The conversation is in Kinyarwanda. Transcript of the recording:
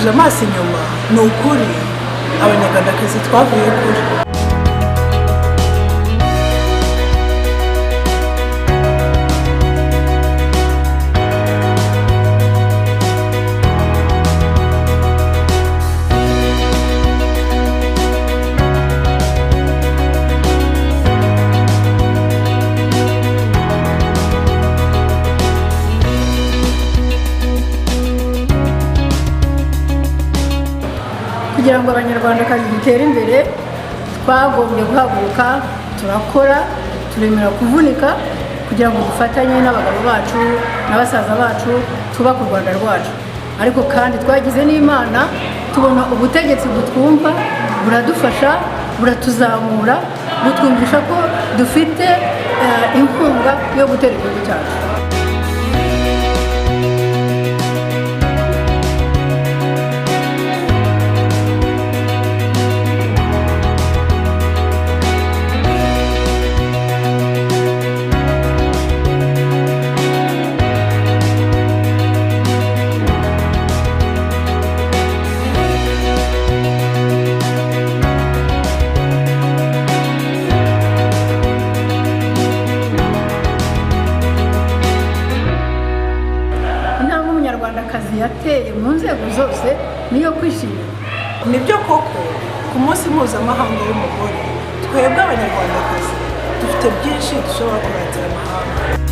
dusubije amaso inyuma ni ukuri abanyarwandakazi twavuye kure. kugira ngo abanyarwandakazi dutere imbere twagombye guhaguruka turakora turemera kuvunika kugira ngo dufatanye n'abagabo bacu n'abasaza bacu twubake u Rwanda rwacu. Ariko kandi twagize n'Imana tubona ubutegetsi butwumva buradufasha buratuzamura butwumvisha ko dufite inkunga yo gutera igihugu cyacu. Umunyarwandakazi yateye mu nzego zose niyo kwishimira. Nibyo koko ku munsi mpuzamahanga w'umugore twebwe abanyarwandakazi dufite byinshi dushobora kuratira amahanga.